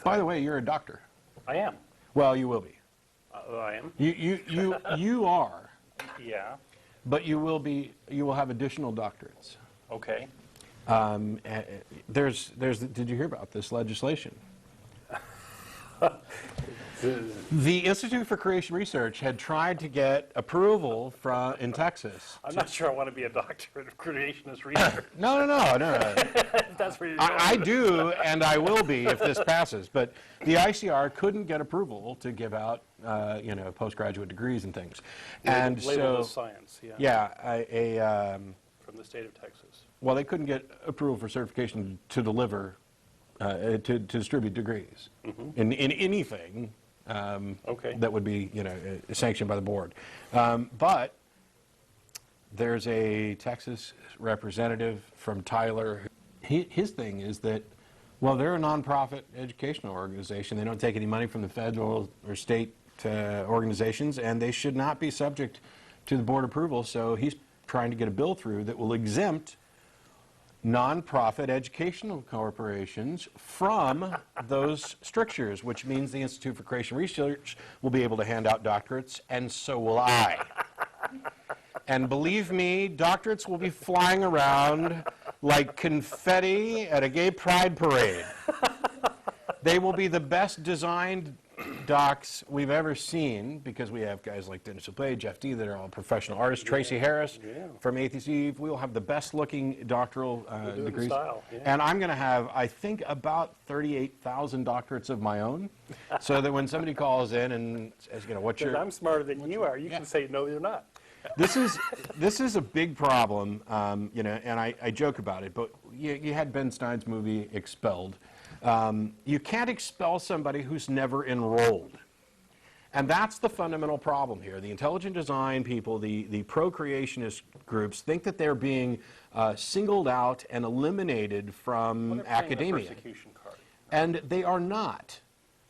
By the way, you're a doctor. I am. Well, you will be. I am. You are. Yeah. But you will have additional doctorates. Okay. Did you hear about this legislation? The Institute for Creation Research had tried to get approval in Texas. I'm not sure I want to be a doctor of creationist research. No. That's where you're going. I do, and I will be if this passes. But the ICR couldn't get approval to give out, postgraduate degrees and things. And label as science. Yeah. From the state of Texas. Well, they couldn't get approval for certification to deliver, to distribute degrees in anything that would be, sanctioned by the board. But there's a Texas representative from Tyler. His thing is that, well, they're a nonprofit educational organization. They don't take any money from the federal or state organizations, and they should not be subject to the board approval. So he's trying to get a bill through that will exempt nonprofit educational corporations from those strictures, which means the Institute for Creation Research will be able to hand out doctorates, and so will I. And believe me, doctorates will be flying around like confetti at a gay pride parade. They will be the best designed docs we've ever seen, because we have guys like Dennis Opay, Jeff D, that are all professional artists, Tracy Harris from Atheist Eve. We will have the best looking doctoral degrees. And I'm going to have, I think, about 38,000 doctorates of my own, so that when somebody calls in and says, what's your... I'm smarter than you are. You can say, no, you're not. This is a big problem, and I joke about it, but you had Ben Stein's movie Expelled. You can't expel somebody who's never enrolled. And that's the fundamental problem here. The intelligent design people, the pro-creationist groups, think that they're being singled out and eliminated from academia. And they are not.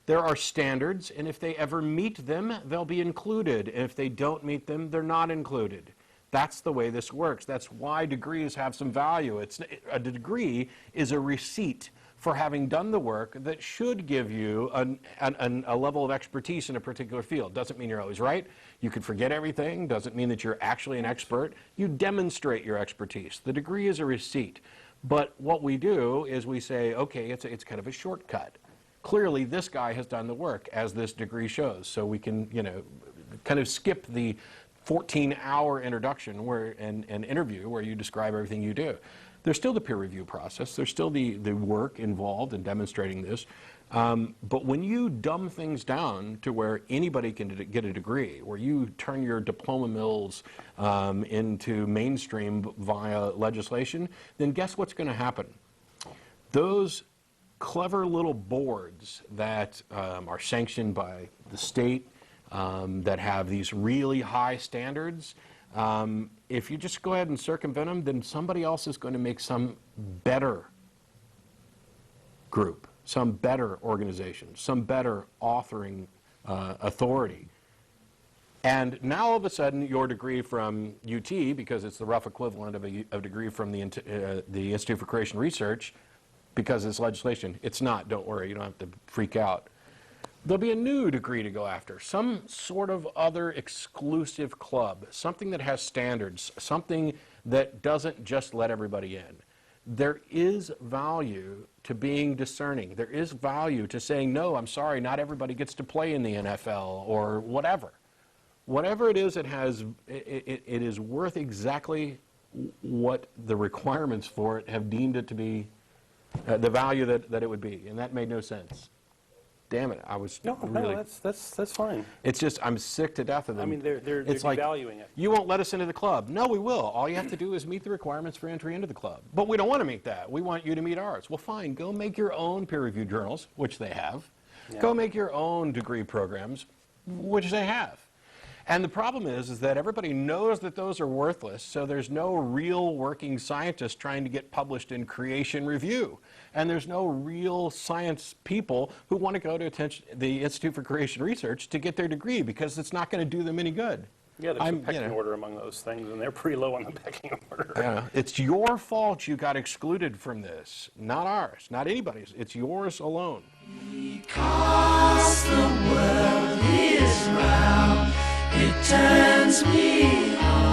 There are standards, and if they ever meet them, they'll be included. And if they don't meet them, they're not included. That's the way this works. That's why degrees have some value. A degree is a receipt for having done the work that should give you a level of expertise in a particular field. Doesn't mean you're always right. You could forget everything. Doesn't mean that you're actually an expert. You demonstrate your expertise. The degree is a receipt. But what we do is we say, okay, it's kind of a shortcut. Clearly, this guy has done the work, as this degree shows. So we can, kind of skip the 14-hour introduction and interview where you describe everything you do. There's still the peer review process. There's still the work involved in demonstrating this. But when you dumb things down to where anybody can get a degree, where you turn your diploma mills into mainstream via legislation, then guess what's going to happen? Those clever little boards that are sanctioned by the state, that have these really high standards, if you just go ahead and circumvent them, then somebody else is going to make some better group, some better organization, some better authoring authority. And now all of a sudden your degree from UT, because it's the rough equivalent of a degree from the Institute for Creation Research, because it's legislation, it's not, don't worry, you don't have to freak out. There'll be a new degree to go after, some sort of other exclusive club, something that has standards, something that doesn't just let everybody in. There is value to being discerning. There is value to saying, no, I'm sorry, not everybody gets to play in the NFL or whatever. Whatever it is, it is worth exactly what the requirements for it have deemed it to be, the value that it would be, and that made no sense. Damn it, I was really... No, that's fine. It's just, I'm sick to death of them. I mean, they're devaluing it. You won't let us into the club. No, we will. All you have to do is meet the requirements for entry into the club. But we don't want to meet that. We want you to meet ours. Well, fine, go make your own peer-reviewed journals, which they have. Yeah. Go make your own degree programs, which they have. And the problem is that everybody knows that those are worthless, so there's no real working scientist trying to get published in Creation Review. And there's no real science people who want to go to the Institute for Creation Research to get their degree, because it's not going to do them any good. Yeah, there's a pecking order among those things, and they're pretty low on the pecking order. It's your fault you got excluded from this, not ours, not anybody's. It's yours alone. Because the world is round, it turns me on.